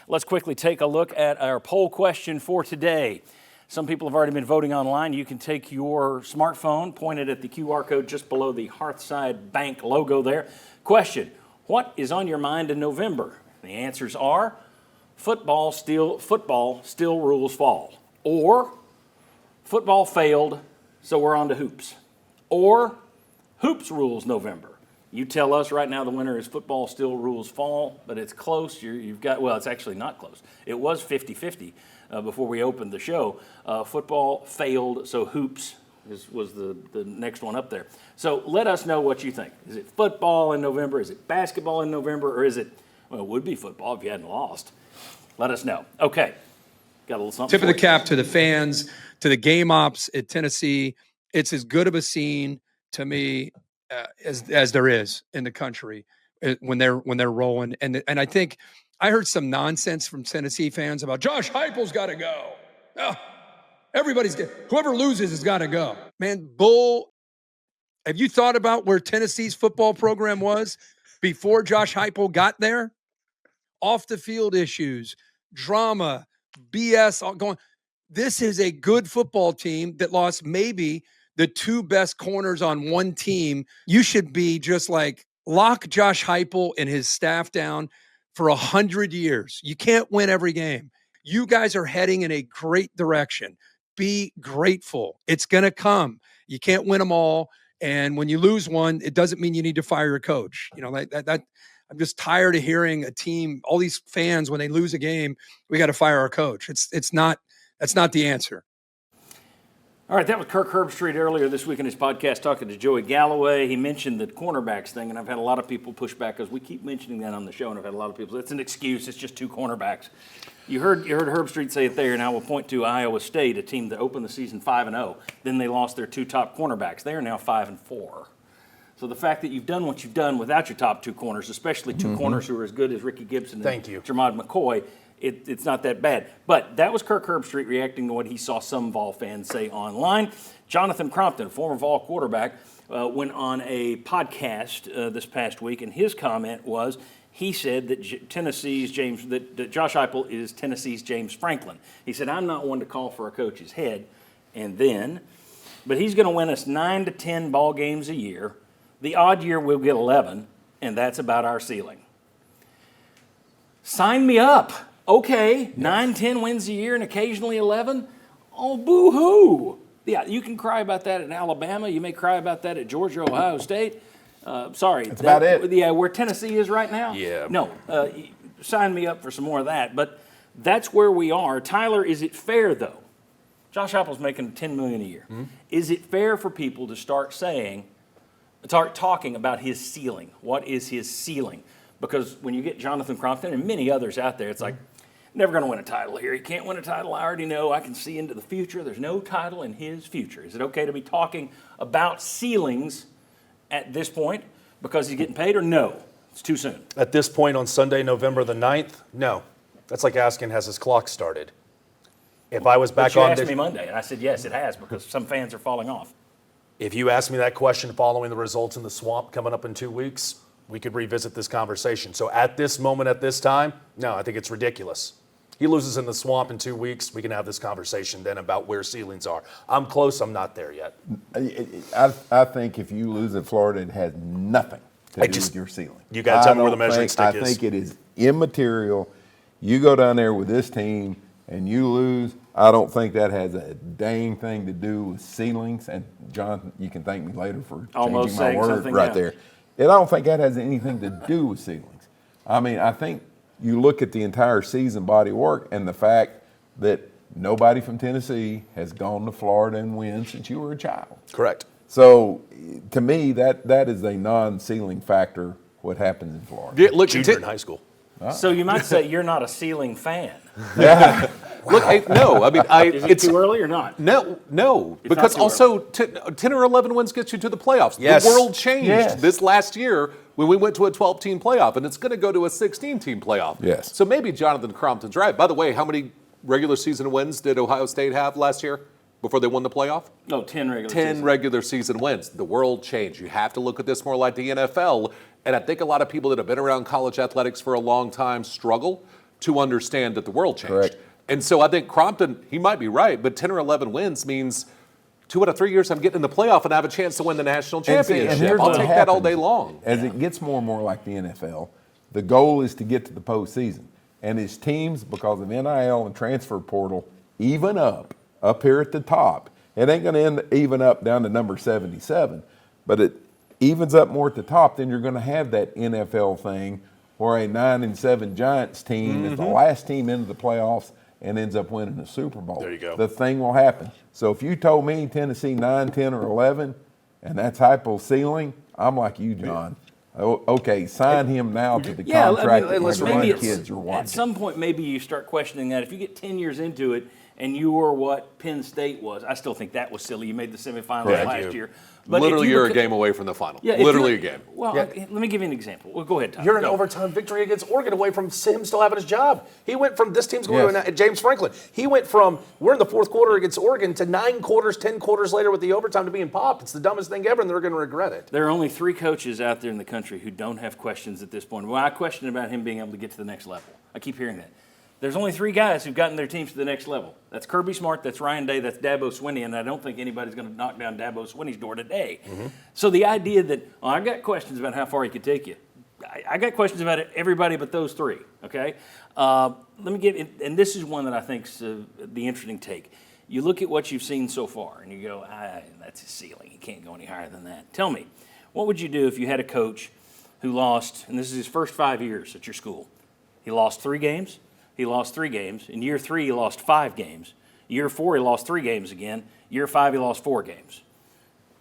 Let's quickly take a look at our poll question for today. Some people have already been voting online. You can take your smartphone, point it at the QR code just below the Hearthside Bank logo there. Question, what is on your mind in November? The answers are football still rules fall. Or football failed, so we're on to hoops. Or hoops rules November. You tell us right now the winner is football still rules fall, but it's close. It's actually not close. It was 50-50 before we opened the show. Football failed, so hoops was the next one up there. So let us know what you think. Is it football in November? Is it basketball in November? Or is it, well, it would be football if you hadn't lost. Let us know. Okay. Got a little something. Tip of the cap to the fans, to the game ops at Tennessee. It's as good of a scene to me as there is in the country when they're rolling. And I think I heard some nonsense from Tennessee fans about Josh Heupel's got to go. Oh, whoever loses has got to go. Man, bull. Have you thought about where Tennessee's football program was before Josh Heupel got there? Off the field issues, drama, BS all going. This is a good football team that lost maybe the two best corners on one team. You should be just like lock Josh Heupel and his staff down for 100 years. You can't win every game. You guys are heading in a great direction. Be grateful. It's going to come. You can't win them all. And when you lose one, it doesn't mean you need to fire your coach. You know, that I'm just tired of hearing a team, all these fans, when they lose a game, we got to fire our coach. That's not the answer. All right, that was Kirk Herbstreit earlier this week in his podcast talking to Joey Galloway. He mentioned the cornerbacks thing, and I've had a lot of people push back because we keep mentioning that on the show, and I've had a lot of people say, it's an excuse, it's just two cornerbacks. You heard Herbstreit say it there, and I will point to Iowa State, a team that opened the season 5-0. Then they lost their two top cornerbacks. They are now 5-4. So the fact that you've done what you've done without your top two corners, especially two corners who are as good as Ricky Gibson and Jermod McCoy, it's not that bad. But that was Kirk Herbstreit reacting to what he saw some Vol fans say online. Jonathan Crompton, former Vol quarterback, went on a podcast this past week, and his comment was he said that that Josh Heupel is Tennessee's James Franklin. He said, I'm not one to call for a coach's head, but he's going to win us 9 to 10 ball games a year. The odd year we'll get 11, and that's about our ceiling. Sign me up. Okay, 9, 10 wins a year and occasionally 11. Oh, boo-hoo. Yeah, you can cry about that at Alabama. You may cry about that at Georgia, Ohio State. Sorry. That's about it. Yeah, where Tennessee is right now? Yeah. No, sign me up for some more of that. But that's where we are. Tyler, is it fair, though? Josh Heupel's making $10 million a year. Mm-hmm. Is it fair for people to start talking about his ceiling? What is his ceiling? Because when you get Jonathan Crompton and many others out there, it's like, never going to win a title here. He can't win a title. I already know. I can see into the future. There's no title in his future. Is it okay to be talking about ceilings at this point because he's getting paid, or no? It's too soon. At this point on Sunday, November the 9th, no. That's like asking, has his clock started? If I was back on... You asked me Monday, and I said, yes, it has, because some fans are falling off. If you asked me that question following the results in the Swamp coming up in 2 weeks, we could revisit this conversation. So at this moment, at this time, no, I think it's ridiculous. He loses in the Swamp in 2 weeks, we can have this conversation then about where ceilings are. I'm close, I'm not there yet. I think if you lose at Florida, it has nothing to do with your ceiling. You got to tell me where the measuring stick is. I think it is immaterial. You go down there with this team and you lose, I don't think that has a dang thing to do with ceilings. And John, you can thank me later for changing my word right there. And I don't think that has anything to do with ceilings. I mean, I think you look at the entire season body of work and the fact that nobody from Tennessee has gone to Florida and win since you were a child. Correct. So to me, that is a non-ceiling factor, what happens in Florida. Look, junior in high school. So you might say you're not a ceiling fan. Yeah. Look, no, I mean, is it too early or not? No, because also 10 or 11 wins gets you to the playoffs. Yes. The world changed this last year when we went to a 12-team playoff, and it's going to go to a 16-team playoff. Yes. So maybe Jonathan Crompton's right. By the way, how many regular season wins did Ohio State have last year before they won the playoff? No, 10 regular 10 regular season wins. The world changed. You have to look at this more like the NFL, and I think a lot of people that have been around college athletics for a long time struggle to understand that the world changed. Correct. And so I think Crompton, he might be right, but 10 or 11 wins means 2 out of 3 years I'm getting in the playoff and I have a chance to win the national And see, championship. here's I'll what take that all day happens. long. As it gets more and more like the NFL, the goal is to get to the postseason. And as teams, because of NIL and transfer portal, even up here at the top, it ain't going to even up down to number 77, but it evens up more at the top, then you're going to have that NFL thing where a 9-7 Giants team is the last team into the playoffs and ends up winning the Super Bowl. There you go. The thing will happen. So if you told me Tennessee 9, 10, or 11, and that's Heupel's ceiling, I'm like you, John. Okay, sign him now to the contract that listen, my maybe kids are At watching. some point, maybe you start questioning that. If you get 10 years into it and you were what Penn State was, I still think that was silly. You made the semifinals Right. last year. But if Literally, you you're a beca- game away from the final. Yeah, if Literally a you're- game. Well, Yeah. let me give you an example. Well, go ahead, Tom. You're an Go. overtime victory against Oregon away from him still having his job. He went from this team's going Yes. to James Franklin. He went from we're in the fourth quarter against Oregon to 9 quarters, 10 quarters later with the overtime to being popped. It's the dumbest thing ever, and they're going to regret it. There are only 3 coaches out there in the country who don't have questions at this point. Well, I question about him being able to get to the next level. I keep hearing that. There's only 3 guys who've gotten their teams to the next level. That's Kirby Smart, that's Ryan Day, that's Dabo Swinney, and I don't think anybody's going to knock down Dabo Swinney's door today. So the idea that, I got questions about how far he could take you. I got questions about everybody but those 3, okay? Let me get, and this is one that I think's the interesting take. You look at what you've seen so far, and you go, that's his ceiling. He can't go any higher than that. Tell me, what would you do if you had a coach who lost, and this is his first 5 years at your school. He lost 3 games. He lost 3 games. In year 3, he lost 5 games. Year 4, he lost 3 games again. Year 5, he lost 4 games.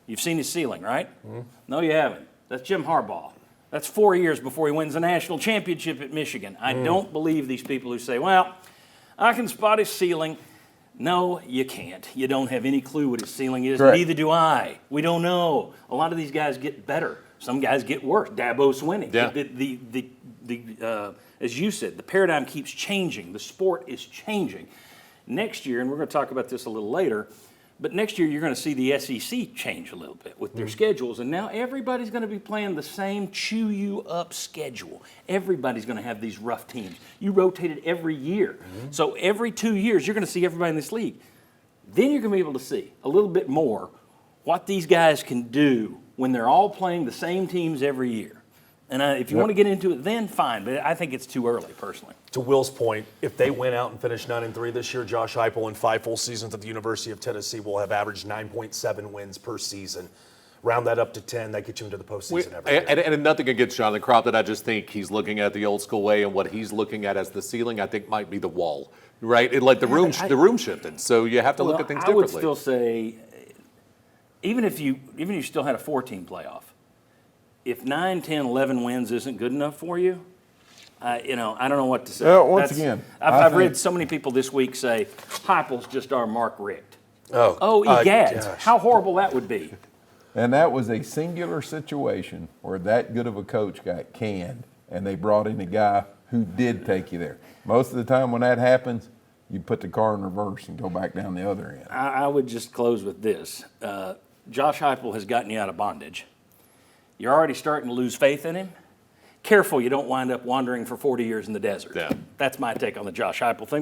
You've seen his ceiling, right? No, you haven't. That's Jim Harbaugh. That's 4 years before he wins the national championship at Michigan. I don't believe these people who say, well, I can spot his ceiling. No, you can't. You don't have any clue what his ceiling is. Correct. Neither do I. We don't know. A lot of these guys get better. Some guys get worse. Dabo Swinney. Yeah. As you said, the paradigm keeps changing. The sport is changing. Next year, and we're going to talk about this a little later, but next year you're going to see the SEC change a little bit with their schedules, and now everybody's going to be playing the same chew-you-up schedule. Everybody's going to have these rough teams. You rotate it every year. So every 2 years, you're going to see everybody in this league. Then you're going to be able to see a little bit more what these guys can do when they're all playing the same teams every year. And if you want to get into it, then fine. But I think it's too early, personally. To Will's point, if they win out and finish 9-3 this year, Josh Heupel in 5 full seasons at the University of Tennessee will have averaged 9.7 wins per season. Round that up to 10, that gets you into the postseason every year. And nothing against Jonathan Crompton. I just think he's looking at the old school way, and what he's looking at as the ceiling, I think, might be the wall, right? Like the room shifted. So you have to look at things I would differently. still say, even if you still had a 4-team playoff, if 9, 10, 11 wins isn't good enough for you, I don't know what to say. Well, once again, I've I read think- so many people this week say, Heupel's just our Mark Richt. Oh, egads. gosh. How horrible that would be. And that was a singular situation where that good of a coach got canned, and they brought in a guy who did take you there. Most of the time when that happens, you put the car in reverse and go back down the other end. I would just close with this. Josh Heupel has gotten you out of bondage. You're already starting to lose faith in him. Careful you don't wind up wandering for 40 years in the desert. Yeah. That's my take on the Josh Heupel thing.